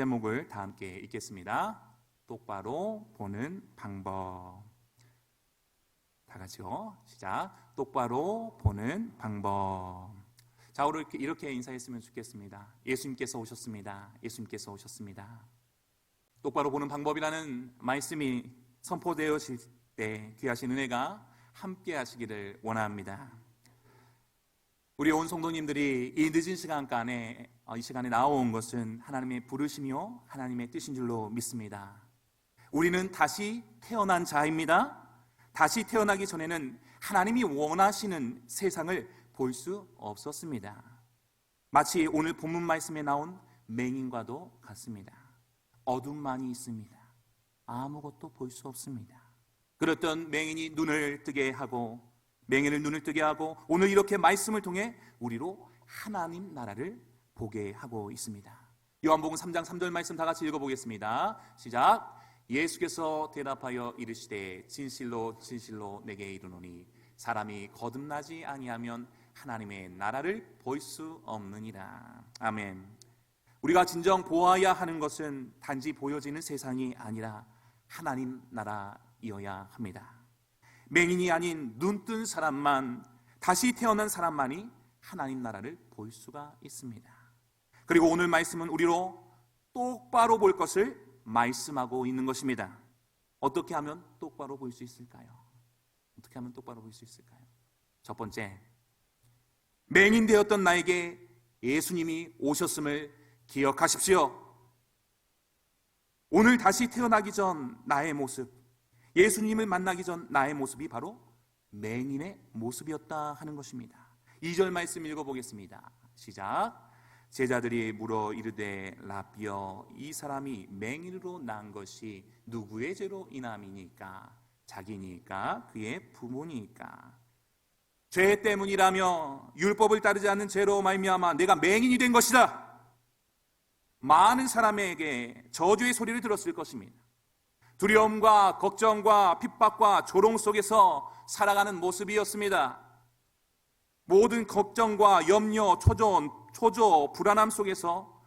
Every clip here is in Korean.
제목을 다 함께 읽겠습니다. 똑바로 보는 방법. 다 같이요. 시작. 똑바로 보는 방법. 자, 오늘 이렇게 인사했으면 좋겠습니다. 예수님께서 오셨습니다. 예수님께서 오셨습니다. 똑바로 보는 방법이라는 말씀이 선포되어질 때 귀하신 은혜가 함께 하시기를 원합니다. 우리 온 성도님들이 이 늦은 이 시간에 나온 것은 하나님의 부르심이요 하나님의 뜻인 줄로 믿습니다. 우리는 다시 태어난 자입니다. 다시 태어나기 전에는 하나님이 원하시는 세상을 볼 수 없었습니다. 마치 오늘 본문 말씀에 나온 맹인과도 같습니다. 어둠만이 있습니다. 아무것도 볼 수 없습니다. 그랬던 맹인이 눈을 뜨게 하고, 맹인을 눈을 뜨게 하고, 오늘 이렇게 말씀을 통해 우리로 하나님 나라를 보게 하고 있습니다. 요한복음 3장 3절 말씀 다 같이 읽어보겠습니다. 시작. 예수께서 대답하여 이르시되 진실로 진실로 내게 이르노니 사람이 거듭나지 아니하면 하나님의 나라를 볼 수 없느니라. 아멘. 우리가 진정 보아야 하는 것은 단지 보여지는 세상이 아니라 하나님 나라이어야 합니다. 맹인이 아닌 눈뜬 사람만, 다시 태어난 사람만이 하나님 나라를 볼 수가 있습니다. 그리고 오늘 말씀은 우리로 똑바로 볼 것을 말씀하고 있는 것입니다. 어떻게 하면 똑바로 볼 수 있을까요? 어떻게 하면 똑바로 볼 수 있을까요? 첫 번째, 맹인 되었던 나에게 예수님이 오셨음을 기억하십시오. 오늘 다시 태어나기 전 나의 모습, 예수님을 만나기 전 나의 모습이 바로 맹인의 모습이었다 하는 것입니다. 2절 말씀 읽어보겠습니다. 시작. 제자들이 물어 이르되 라비여 이 사람이 맹인으로 난 것이 누구의 죄로 인함이니까? 자기니까? 그의 부모니까? 죄 때문이라며 율법을 따르지 않는 죄로 말미암아 내가 맹인이 된 것이다. 많은 사람에게 저주의 소리를 들었을 것입니다. 두려움과 걱정과 핍박과 조롱 속에서 살아가는 모습이었습니다. 모든 걱정과 염려, 초조, 불안함 속에서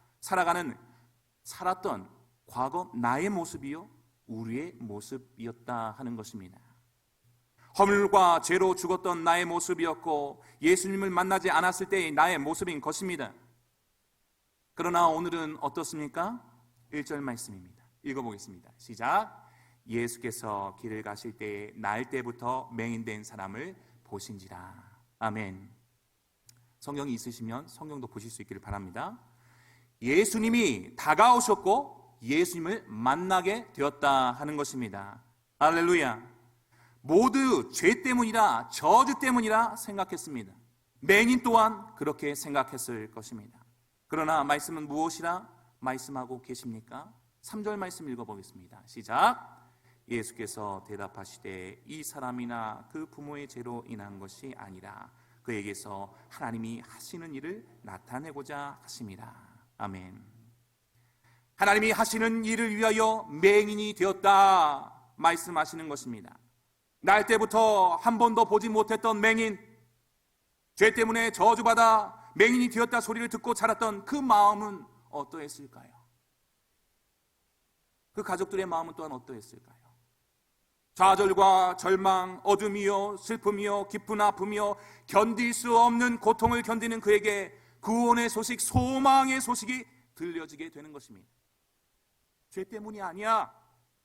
살았던 과거 나의 모습이요 우리의 모습이었다 하는 것입니다. 허물과 죄로 죽었던 나의 모습이었고 예수님을 만나지 않았을 때의 나의 모습인 것입니다. 그러나 오늘은 어떻습니까? 1절 말씀입니다. 읽어보겠습니다. 시작. 예수께서 길을 가실 때에 날 때부터 맹인된 사람을 보신지라. 아멘. 성경이 있으시면 성경도 보실 수 있기를 바랍니다. 예수님이 다가오셨고 예수님을 만나게 되었다 하는 것입니다. 할렐루야. 모두 죄 때문이라 저주 때문이라 생각했습니다. 맹인 또한 그렇게 생각했을 것입니다. 그러나 말씀은 무엇이라 말씀하고 계십니까? 3절 말씀 읽어보겠습니다. 시작. 예수께서 대답하시되 이 사람이나 그 부모의 죄로 인한 것이 아니라 그에게서 하나님이 하시는 일을 나타내고자 하심이라. 아멘. 하나님이 하시는 일을 위하여 맹인이 되었다 말씀하시는 것입니다. 날 때부터 한 번도 보지 못했던 맹인, 죄 때문에 저주받아 맹인이 되었다 소리를 듣고 자랐던 그 마음은 어떠했을까요? 그 가족들의 마음은 또한 어떠했을까요? 좌절과 절망, 어둠이요 슬픔이요 깊은 아픔이요 견딜 수 없는 고통을 견디는 그에게 구원의 소식, 소망의 소식이 들려지게 되는 것입니다. 죄 때문이 아니야,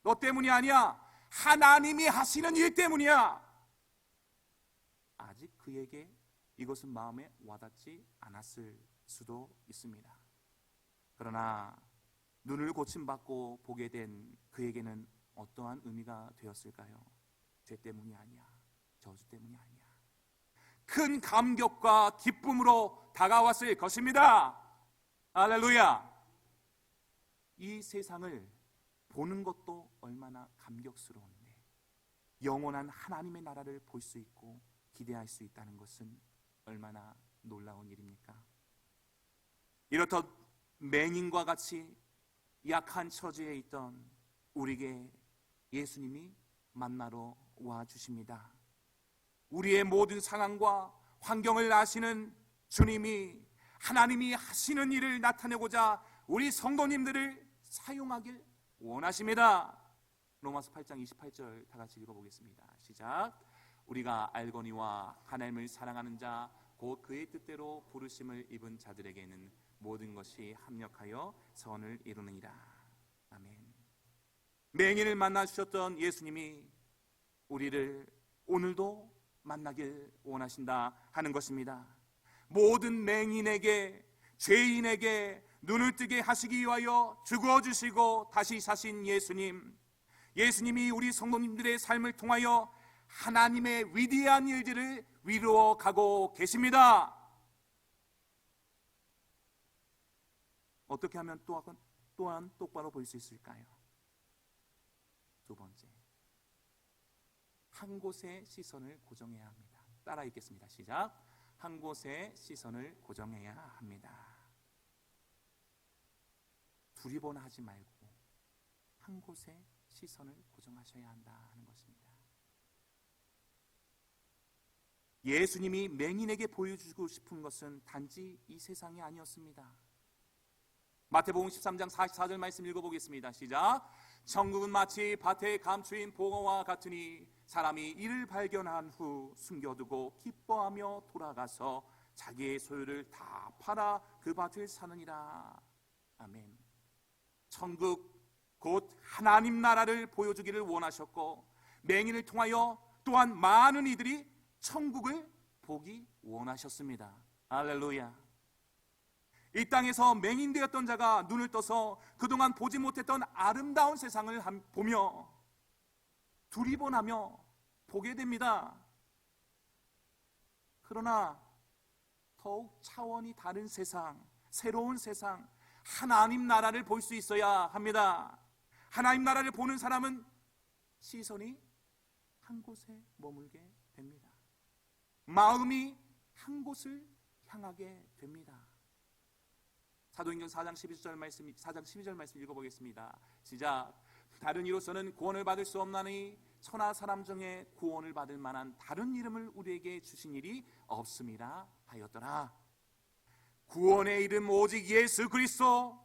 너 때문이 아니야, 하나님이 하시는 일 때문이야. 아직 그에게 이것은 마음에 와닿지 않았을 수도 있습니다. 그러나 눈을 고침받고 보게 된 그에게는 어떠한 의미가 되었을까요? 죄 때문이 아니야, 저주 때문이 아니야. 큰 감격과 기쁨으로 다가왔을 것입니다. 할렐루야. 이 세상을 보는 것도 얼마나 감격스러운데 영원한 하나님의 나라를 볼 수 있고 기대할 수 있다는 것은 얼마나 놀라운 일입니까? 이렇듯 맹인과 같이 약한 처지에 있던 우리에게 예수님이 만나러 와 주십니다. 우리의 모든 상황과 환경을 아시는 주님이 하나님이 하시는 일을 나타내고자 우리 성도님들을 사용하길 원하십니다. 로마서 8장 28절 다 같이 읽어보겠습니다. 시작. 우리가 알거니와 하나님을 사랑하는 자 곧 그의 뜻대로 부르심을 입은 자들에게는 모든 것이 합력하여 선을 이루느니라. 아멘. 맹인을 만나 주셨던 예수님이 우리를 오늘도 만나길 원하신다 하는 것입니다. 모든 맹인에게, 죄인에게 눈을 뜨게 하시기 위하여 죽어주시고 다시 사신 예수님이 우리 성도님들의 삶을 통하여 하나님의 위대한 일들을 이루어 가고 계십니다. 어떻게 하면 또한 똑바로 볼 수 있을까요? 두 번째, 한 곳에 시선을 고정해야 합니다. 따라 읽겠습니다. 시작. 한 곳에 시선을 고정해야 합니다. 두리번화 하지 말고 한 곳에 시선을 고정하셔야 한다 하는 것입니다. 예수님이 맹인에게 보여주고 싶은 것은 단지 이 세상이 아니었습니다. 마태복음 13장 44절 말씀 읽어보겠습니다. 시작. 천국은 마치 밭에 감추인 보화와 같으니 사람이 이를 발견한 후 숨겨두고 기뻐하며 돌아가서 자기의 소유를 다 팔아 그 밭을 사느니라. 아멘. 천국 곧 하나님 나라를 보여주기를 원하셨고, 맹인을 통하여 또한 많은 이들이 천국을 보기 원하셨습니다. 할렐루야. 이 땅에서 맹인 되었던 자가 눈을 떠서 그동안 보지 못했던 아름다운 세상을 보며 두리번하며 보게 됩니다. 그러나 더욱 차원이 다른 세상, 새로운 세상, 하나님 나라를 볼 수 있어야 합니다. 하나님 나라를 보는 사람은 시선이 한 곳에 머물게 됩니다. 마음이 한 곳을 향하게 됩니다. 사도행전 4장 12절 말씀 읽어보겠습니다. 시작. 다른 이로서는 구원을 받을 수 없나니 천하 사람 중에 구원을 받을 만한 다른 이름을 우리에게 주신 일이 없음이라 하였더라. 구원의 이름 오직 예수 그리스도.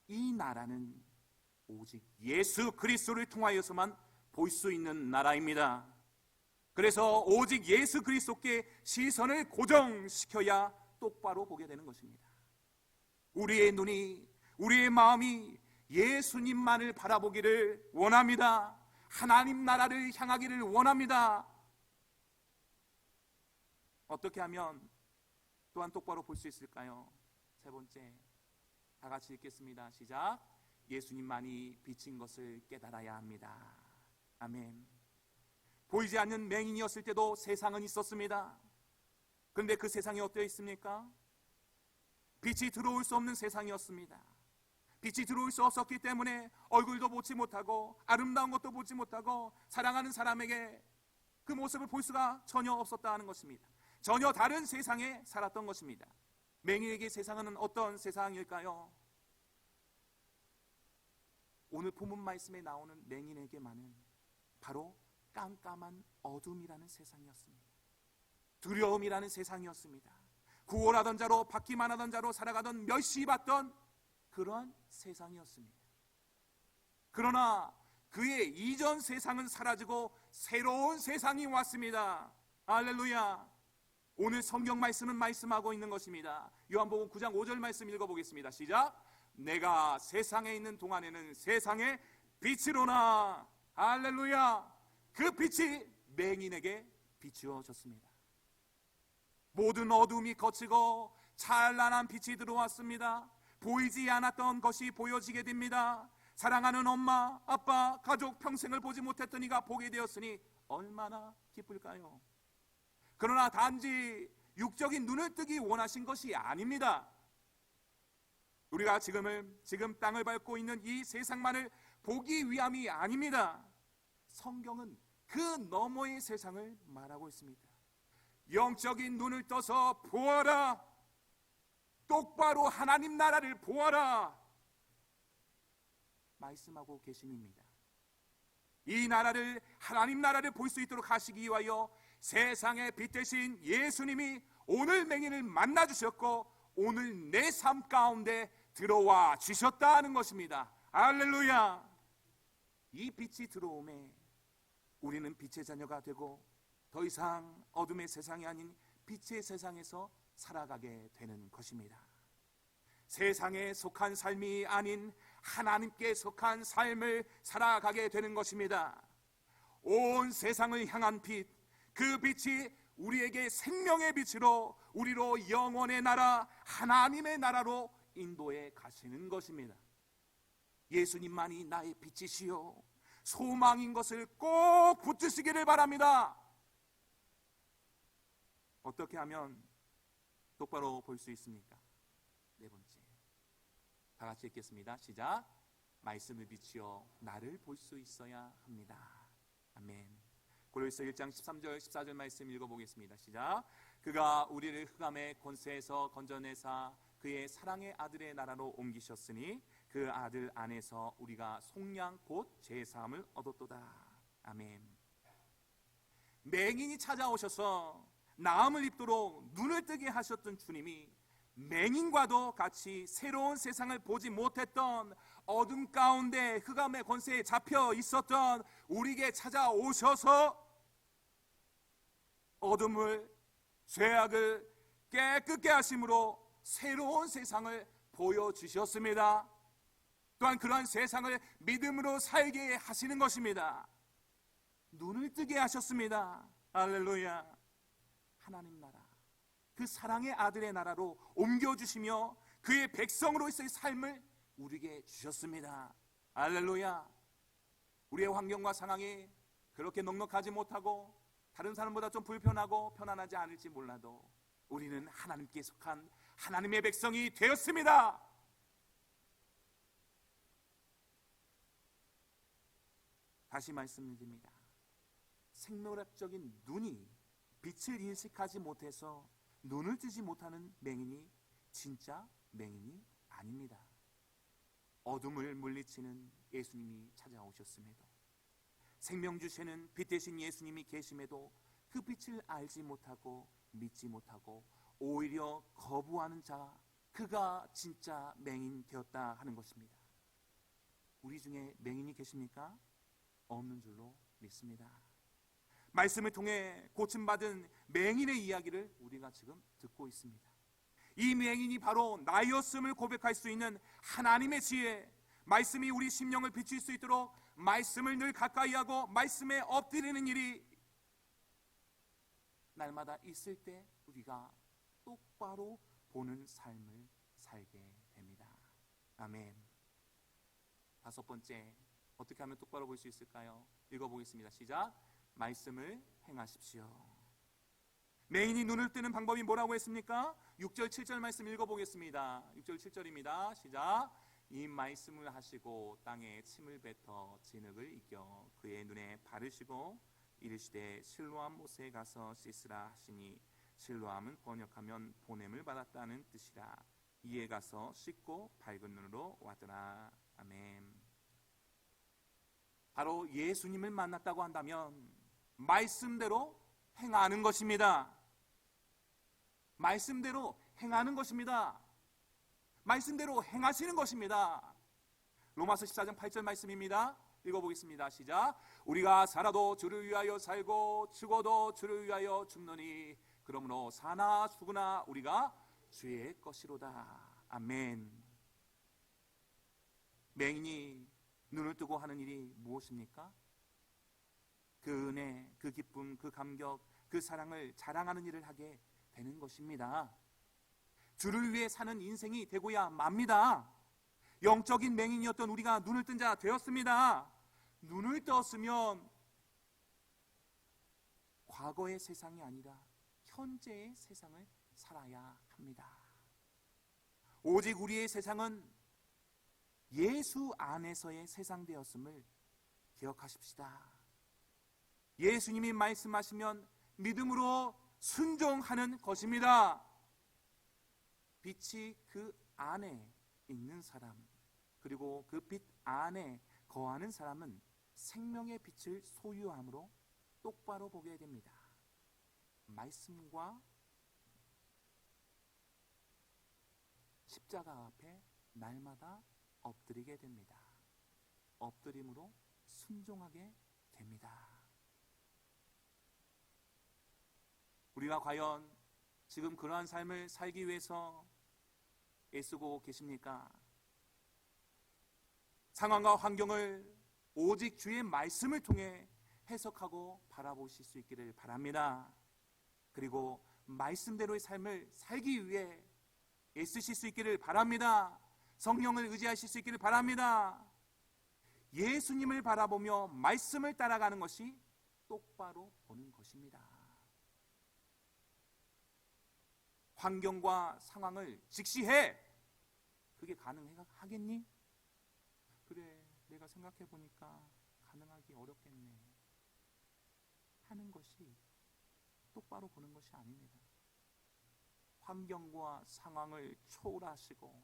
이 나라는 오직 예수 그리스도를 통하여서만 볼 수 있는 나라입니다. 그래서 오직 예수 그리스도께 시선을 고정시켜야 똑바로 보게 되는 것입니다. 우리의 눈이, 우리의 마음이 예수님만을 바라보기를 원합니다. 하나님 나라를 향하기를 원합니다. 어떻게 하면 또한 똑바로 볼 수 있을까요? 세 번째, 다 같이 읽겠습니다. 시작. 예수님만이 빛인 것을 깨달아야 합니다. 아멘. 보이지 않는 맹인이었을 때도 세상은 있었습니다. 그런데 그 세상이 어떠해 있습니까? 빛이 들어올 수 없는 세상이었습니다. 빛이 들어올 수 없었기 때문에 얼굴도 보지 못하고 아름다운 것도 보지 못하고 사랑하는 사람에게 그 모습을 볼 수가 전혀 없었다는 것입니다. 전혀 다른 세상에 살았던 것입니다. 맹인에게 세상은 어떤 세상일까요? 오늘 본문 말씀에 나오는 맹인에게만은 바로 깜깜한 어둠이라는 세상이었습니다. 두려움이라는 세상이었습니다. 구원하던 자로, 받기만 하던 자로 살아가던 멸시받던 그러한 세상이었습니다. 그러나 그의 이전 세상은 사라지고 새로운 세상이 왔습니다. 할렐루야. 오늘 성경 말씀은 말씀하고 있는 것입니다. 요한복음 9장 5절 말씀 읽어보겠습니다. 시작. 내가 세상에 있는 동안에는 세상의 빛이로나. 할렐루야. 그 빛이 맹인에게 비추어졌습니다. 모든 어둠이 거치고 찬란한 빛이 들어왔습니다. 보이지 않았던 것이 보여지게 됩니다. 사랑하는 엄마, 아빠, 가족 평생을 보지 못했던 이가 보게 되었으니 얼마나 기쁠까요? 그러나 단지 육적인 눈을 뜨기 원하신 것이 아닙니다. 우리가 지금 땅을 밟고 있는 이 세상만을 보기 위함이 아닙니다. 성경은 그 너머의 세상을 말하고 있습니다. 영적인 눈을 떠서 보아라. 똑바로 하나님 나라를 보아라. 말씀하고 계심입니다. 이 나라를, 하나님 나라를 볼 수 있도록 하시기 위하여 세상의 빛 대신 예수님이 오늘 맹인을 만나 주셨고 오늘 내 삶 가운데 들어와 주셨다는 것입니다. 할렐루야. 이 빛이 들어오매 우리는 빛의 자녀가 되고 더 이상 어둠의 세상이 아닌 빛의 세상에서 살아가게 되는 것입니다. 세상에 속한 삶이 아닌 하나님께 속한 삶을 살아가게 되는 것입니다. 온 세상을 향한 빛, 그 빛이 우리에게 생명의 빛으로 우리로 영원의 나라, 하나님의 나라로 인도해 가시는 것입니다. 예수님만이 나의 빛이시요 소망인 것을 꼭 붙드시기를 바랍니다. 어떻게 하면 똑바로 볼 수 있습니까? 네 번째, 다 같이 읽겠습니다. 시작. 말씀을 비추어 나를 볼 수 있어야 합니다. 아멘. 고린도서 1장 13절 14절 말씀 읽어보겠습니다. 시작. 그가 우리를 흑암의 권세에서 건져내사 그의 사랑의 아들의 나라로 옮기셨으니 그 아들 안에서 우리가 속량 곧 제사함을 얻었도다. 아멘. 맹인이 찾아오셔서 나음을 입도록 눈을 뜨게 하셨던 주님이 맹인과도 같이 새로운 세상을 보지 못했던 어둠 가운데 흑암의 권세에 잡혀 있었던 우리에게 찾아오셔서 어둠을, 죄악을 깨끗게 하심으로 새로운 세상을 보여주셨습니다. 또한 그러한 세상을 믿음으로 살게 하시는 것입니다. 눈을 뜨게 하셨습니다. 할렐루야. 하나님 나라, 그 사랑의 아들의 나라로 옮겨주시며 그의 백성으로서의 삶을 우리에게 주셨습니다. 할렐루야. 우리의 환경과 상황이 그렇게 넉넉하지 못하고 다른 사람보다 좀 불편하고 편안하지 않을지 몰라도 우리는 하나님께 속한 하나님의 백성이 되었습니다. 다시 말씀드립니다. 생물학적인 눈이 빛을 인식하지 못해서 눈을 뜨지 못하는 맹인이 진짜 맹인이 아닙니다. 어둠을 물리치는 예수님이 찾아오셨음에도, 생명 주시는 빛 대신 예수님이 계심에도 그 빛을 알지 못하고 믿지 못하고 오히려 거부하는 자, 그가 진짜 맹인 되었다 하는 것입니다. 우리 중에 맹인이 계십니까? 없는 줄로 믿습니다. 말씀을 통해 고침받은 맹인의 이야기를 우리가 지금 듣고 있습니다. 이 맹인이 바로 나였음을 고백할 수 있는 하나님의 지혜, 말씀이 우리 심령을 비칠 수 있도록 말씀을 늘 가까이 하고 말씀에 엎드리는 일이 날마다 있을 때 우리가 똑바로 보는 삶을 살게 됩니다. 아멘. 다섯 번째, 어떻게 하면 똑바로 볼 수 있을까요? 읽어보겠습니다. 시작. 말씀을 행하십시오. 맹인이 눈을 뜨는 방법이 뭐라고 했습니까? 6절 7절 말씀 읽어보겠습니다. 6절 7절입니다. 시작. 이 말씀을 하시고 땅에 침을 뱉어 진흙을 이겨 그의 눈에 바르시고 이르시되 실로암 못에 가서 씻으라 하시니, 실로암은 번역하면 보냄을 받았다는 뜻이라. 이에 가서 씻고 밝은 눈으로 왔더라. 아멘. 바로 예수님을 만났다고 한다면 말씀대로 행하는 것입니다. 말씀대로 행하는 것입니다. 말씀대로 행하시는 것입니다. 로마서 14장 8절 말씀입니다. 읽어보겠습니다. 시작. 우리가 살아도 주를 위하여 살고 죽어도 주를 위하여 죽노니 그러므로 사나 죽으나 우리가 주의 것이로다. 아멘. 맹인이 눈을 뜨고 하는 일이 무엇입니까? 그 은혜, 그 기쁨, 그 감격, 그 사랑을 자랑하는 일을 하게 되는 것입니다. 주를 위해 사는 인생이 되고야 맙니다. 영적인 맹인이었던 우리가 눈을 뜬 자 되었습니다. 눈을 떴으면 과거의 세상이 아니라 현재의 세상을 살아야 합니다. 오직 우리의 세상은 예수 안에서의 세상 되었음을 기억하십시다. 예수님이 말씀하시면 믿음으로 순종하는 것입니다. 빛이 그 안에 있는 사람, 그리고 그 빛 안에 거하는 사람은 생명의 빛을 소유함으로 똑바로 보게 됩니다. 말씀과 십자가 앞에 날마다 엎드리게 됩니다. 엎드림으로 순종하게 됩니다. 우리가 과연 지금 그러한 삶을 살기 위해서 애쓰고 계십니까? 상황과 환경을 오직 주의 말씀을 통해 해석하고 바라보실 수 있기를 바랍니다. 그리고 말씀대로의 삶을 살기 위해 애쓰실 수 있기를 바랍니다. 성령을 의지하실 수 있기를 바랍니다. 예수님을 바라보며 말씀을 따라가는 것이 똑바로 보는 것입니다. 환경과 상황을 직시해. 그게 가능하겠니? 그래, 내가 생각해 보니까 가능하기 어렵겠네 하는 것이 똑바로 보는 것이 아닙니다. 환경과 상황을 초월하시고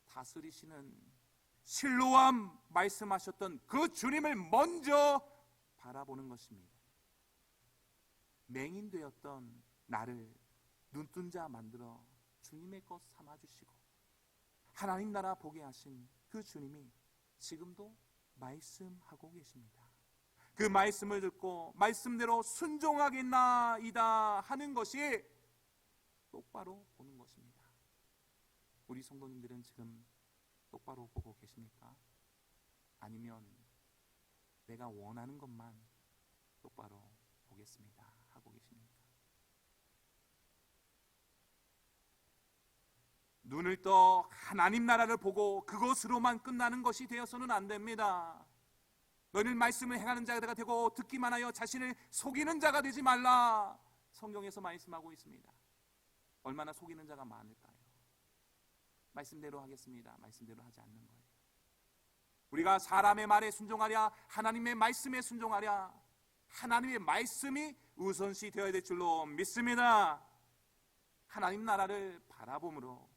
다스리시는 실로암 말씀하셨던 그 주님을 먼저 바라보는 것입니다. 맹인되었던 나를 눈뜬 자 만들어 주님의 것 삼아주시고 하나님 나라 보게 하신 그 주님이 지금도 말씀하고 계십니다. 그 말씀을 듣고 말씀대로 순종하겠나이다 하는 것이 똑바로 보는 것입니다. 우리 성도님들은 지금 똑바로 보고 계십니까? 아니면 내가 원하는 것만 똑바로 보겠습니다 하고 계십니까? 눈을 떠 하나님 나라를 보고 그것으로만 끝나는 것이 되어서는 안 됩니다. 너희는 말씀을 행하는 자가 되고 듣기만 하여 자신을 속이는 자가 되지 말라. 성경에서 말씀하고 있습니다. 얼마나 속이는 자가 많을까요? 말씀대로 하겠습니다. 말씀대로 하지 않는 거예요. 우리가 사람의 말에 순종하랴 하나님의 말씀에 순종하랴 하나님의 말씀이 우선시 되어야 될 줄로 믿습니다. 하나님 나라를 바라봄으로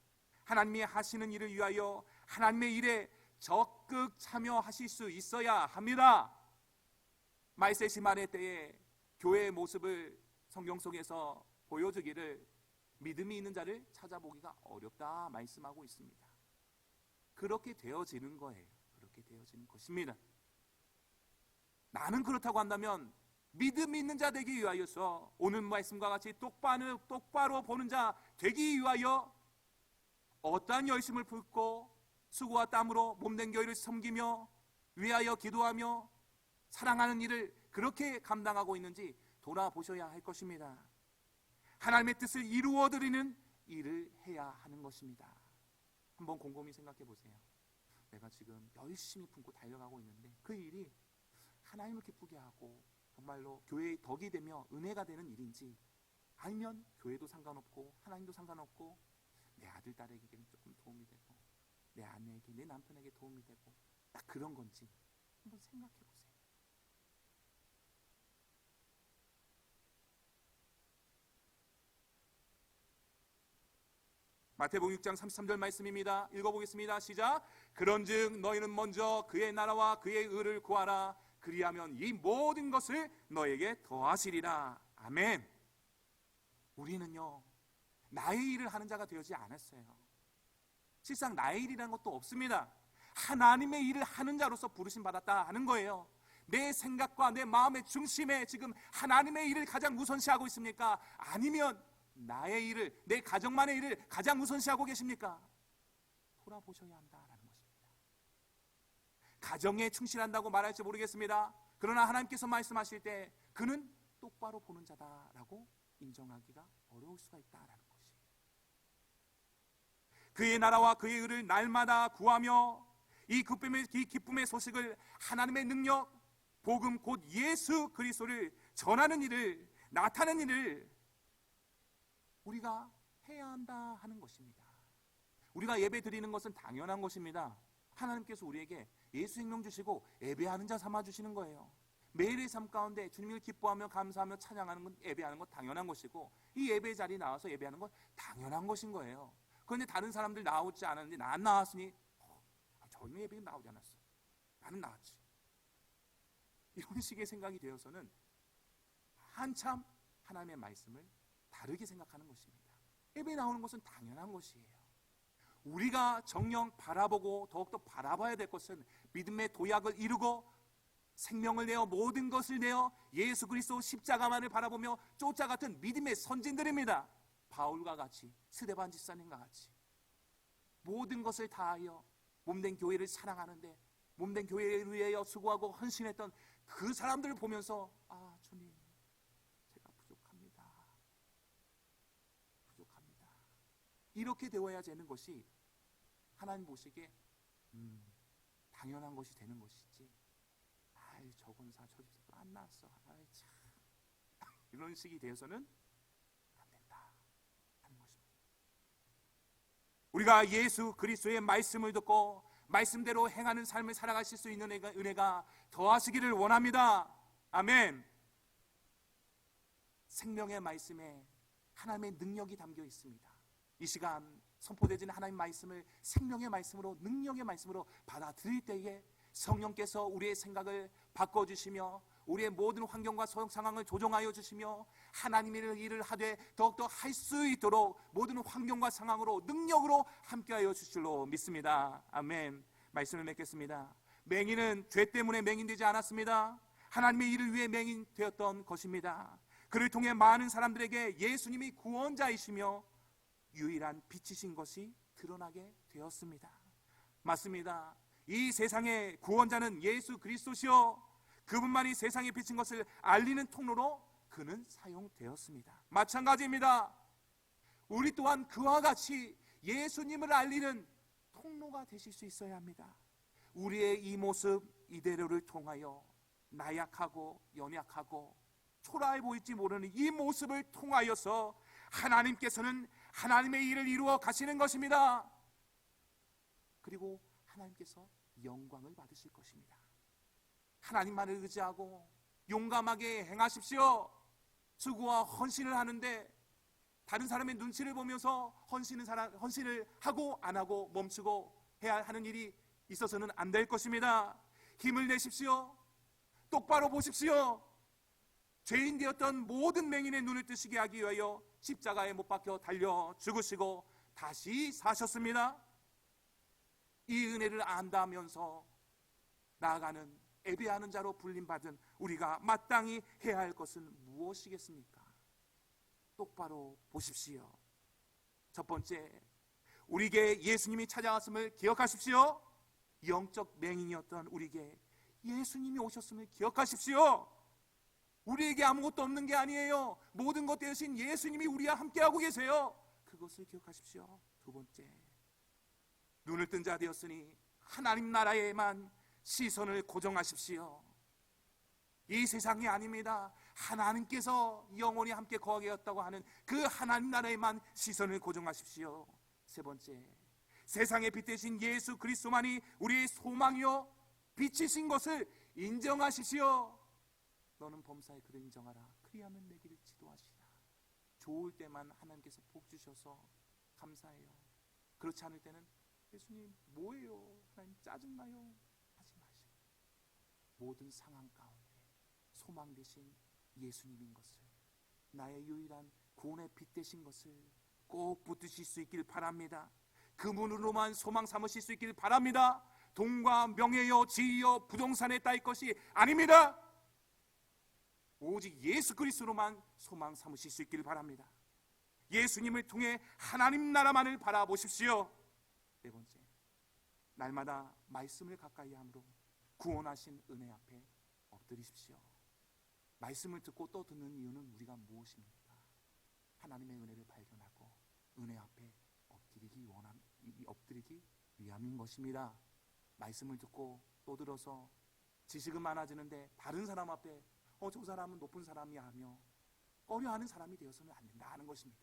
하나님이 하시는 일을 위하여 하나님의 일에 적극 참여하실 수 있어야 합니다. 말세심한의 때에 교회의 모습을 성경 속에서 보여주기를 믿음이 있는 자를 찾아보기가 어렵다 말씀하고 있습니다. 그렇게 되어지는 거예요. 그렇게 되어지는 것입니다. 나는 그렇다고 한다면 믿음이 있는 자 되기 위하여서 오늘 말씀과 같이 똑바로 보는 자 되기 위하여 어떠한 열심을 품고 수고와 땀으로 몸된 교회를 섬기며 위하여 기도하며 사랑하는 일을 그렇게 감당하고 있는지 돌아보셔야 할 것입니다. 하나님의 뜻을 이루어드리는 일을 해야 하는 것입니다. 한번 곰곰이 생각해 보세요. 내가 지금 열심히 품고 달려가고 있는데 그 일이 하나님을 기쁘게 하고 정말로 교회의 덕이 되며 은혜가 되는 일인지 아니면 교회도 상관없고 하나님도 상관없고 내 아들 딸에게는 조금 도움이 되고 내 아내에게 내 남편에게 도움이 되고 딱 그런 건지 한번 생각해 보세요. 마태복음 6장 33절 말씀입니다. 읽어보겠습니다. 시작. 그런즉 너희는 먼저 그의 나라와 그의 의를 구하라. 그리하면 이 모든 것을 너에게 더하시리라. 아멘. 우리는요 나의 일을 하는 자가 되지 않았어요. 실상 나의 일이라는 것도 없습니다. 하나님의 일을 하는 자로서 부르심 받았다 하는 거예요. 내 생각과 내 마음의 중심에 지금 하나님의 일을 가장 우선시하고 있습니까? 아니면 나의 일을, 내 가정만의 일을 가장 우선시하고 계십니까? 돌아보셔야 한다라는 것입니다. 가정에 충실한다고 말할지 모르겠습니다. 그러나 하나님께서 말씀하실 때 그는 똑바로 보는 자다라고 인정하기가 어려울 수가 있다라는 것이에요. 그의 나라와 그의 의를 날마다 구하며 이 기쁨의 소식을 하나님의 능력, 복음 곧 예수 그리스도를 전하는 일을, 나타내는 일을 우리가 해야 한다 하는 것입니다. 우리가 예배 드리는 것은 당연한 것입니다. 하나님께서 우리에게 예수 생명 주시고 예배하는 자 삼아 주시는 거예요. 매일의 삶 가운데 주님을 기뻐하며 감사하며 찬양하는 건 예배하는 건 당연한 것이고 이 예배 자리에 나와서 예배하는 건 당연한 것인 거예요. 그런데 다른 사람들 나오지 않았는데 나 안 나왔으니 저는 예배에 나오지 않았어. 나는 나왔지. 이런 식의 생각이 되어서는 한참 하나님의 말씀을 다르게 생각하는 것입니다. 예배에 나오는 것은 당연한 것이에요. 우리가 정녕 바라보고 더욱더 바라봐야 될 것은 믿음의 도약을 이루고 생명을 내어 모든 것을 내어 예수 그리스도 십자가만을 바라보며 쫓아갔던 믿음의 선진들입니다. 바울과 같이, 스데반 집사님과 같이 모든 것을 다하여 몸된 교회를 사랑하는데 몸된 교회를 위하여 수고하고 헌신했던 그 사람들을 보면서 아, 주님, 제가 부족합니다. 이렇게 되어야 되는 것이 하나님 보시기에 당연한 것이 되는 것이지, 아이, 저 권사 저 집사 안 나왔어, 아이 참, 이런 식이 되어서는 안 된다 하는 것입니다. 우리가 예수 그리스도의 말씀을 듣고 말씀대로 행하는 삶을 살아가실 수 있는 은혜가 더하시기를 원합니다. 아멘. 생명의 말씀에 하나님의 능력이 담겨 있습니다. 이 시간 선포되어지는 하나님의 말씀을 생명의 말씀으로, 능력의 말씀으로 받아들일 때에 성령께서 우리의 생각을 바꿔주시며 우리의 모든 환경과 상황을 조정하여 주시며 하나님의 일을 하되 더욱더 할 수 있도록 모든 환경과 상황으로 능력으로 함께하여 주실 줄로 믿습니다. 아멘. 말씀을 맺겠습니다. 맹인은 죄 때문에 맹인되지 않았습니다. 하나님의 일을 위해 맹인되었던 것입니다. 그를 통해 많은 사람들에게 예수님이 구원자이시며 유일한 빛이신 것이 드러나게 되었습니다. 맞습니다. 이 세상의 구원자는 예수 그리스도시요, 그분만이 세상에 비친 것을 알리는 통로로 그는 사용되었습니다. 마찬가지입니다. 우리 또한 그와 같이 예수님을 알리는 통로가 되실 수 있어야 합니다. 우리의 이 모습 이대로를 통하여 나약하고 연약하고 초라해 보일지 모르는 이 모습을 통하여서 하나님께서는 하나님의 일을 이루어 가시는 것입니다. 그리고 하나님께서 영광을 받으실 것입니다. 하나님만을 의지하고 용감하게 행하십시오. 수고와 헌신을 하는데 다른 사람의 눈치를 보면서 헌신을 하고 안 하고 멈추고 해야 하는 일이 있어서는 안 될 것입니다. 힘을 내십시오. 똑바로 보십시오. 죄인 되었던 모든 맹인의 눈을 뜨시게 하기 위하여 십자가에 못 박혀 달려 죽으시고 다시 사셨습니다. 이 은혜를 안다면서 나아가는 예배하는 자로 불림받은 우리가 마땅히 해야 할 것은 무엇이겠습니까? 똑바로 보십시오. 첫 번째, 우리에게 예수님이 찾아왔음을 기억하십시오. 영적 맹인이었던 우리에게 예수님이 오셨음을 기억하십시오. 우리에게 아무것도 없는 게 아니에요. 모든 것 되신 예수님이 우리와 함께하고 계세요. 그것을 기억하십시오. 두 번째, 눈을 뜬 자 되었으니 하나님 나라에만 시선을 고정하십시오. 이 세상이 아닙니다. 하나님께서 영원히 함께 거하게 하였다고 하는 그 하나님 나라에만 시선을 고정하십시오. 세 번째, 세상의 빛 되신 예수 그리스도만이 우리의 소망이요 빛이신 것을 인정하십시오. 너는 범사에 그를 인정하라. 그리하면 내 길을 지도하시라. 좋을 때만 하나님께서 복 주셔서 감사해요. 그렇지 않을 때는 예수님 뭐예요? 하나님 짜증나요? 하지 마시고 모든 상황 가운데 소망 되신 예수님인 것을, 나의 유일한 구원의 빛 되신 것을 꼭 붙드실 수 있길 바랍니다. 그분으로만 소망 삼으실 수 있길 바랍니다. 돈과 명예요 지위요 부동산에 따일 것이 아닙니다. 오직 예수 그리스도로만 소망 삼으실 수 있길 바랍니다. 예수님을 통해 하나님 나라만을 바라보십시오. 네 번째, 날마다 말씀을 가까이 함으로 구원하신 은혜 앞에 엎드리십시오. 말씀을 듣고 또 듣는 이유는 우리가 무엇입니까? 하나님의 은혜를 발견하고 은혜 앞에 엎드리기 위함인 것입니다. 말씀을 듣고 또 들어서 지식은 많아지는데 다른 사람 앞에 저 사람은 높은 사람이야 하며 꺼려하는 사람이 되어서는 안 된다 하는 것입니다.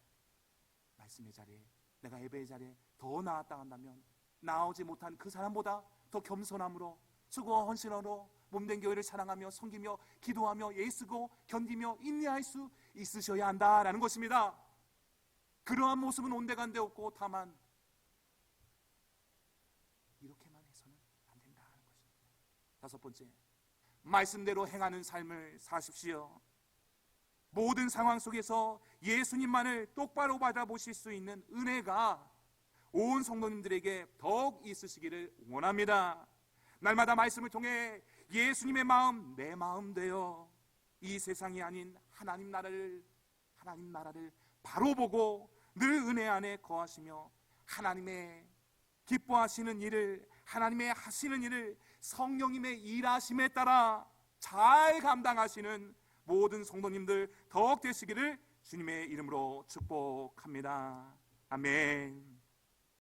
말씀의 자리에, 내가 예배의 자리에 더 나았다 한다면 나오지 못한 그 사람보다 더 겸손함으로 수고와 헌신으로 몸된 교회를 사랑하며 섬기며 기도하며 애쓰고 견디며 인내할 수 있으셔야 한다라는 것입니다. 그러한 모습은 온데간데 없고 다만 이렇게만 해서는 안 된다는 것입니다. 다섯 번째, 말씀대로 행하는 삶을 사십시오. 모든 상황 속에서 예수님만을 똑바로 받아보실 수 있는 은혜가 온 성도님들에게 더욱 있으시기를 원합니다. 날마다 말씀을 통해 예수님의 마음, 내 마음 되어 이 세상이 아닌 하나님 나라를 바로 보고 늘 은혜 안에 거하시며 하나님의 기뻐하시는 일을, 하나님의 하시는 일을 성령님의 일하심에 따라 잘 감당하시는 모든 성도님들 더욱 되시기를 주님의 이름으로 축복합니다. 아멘.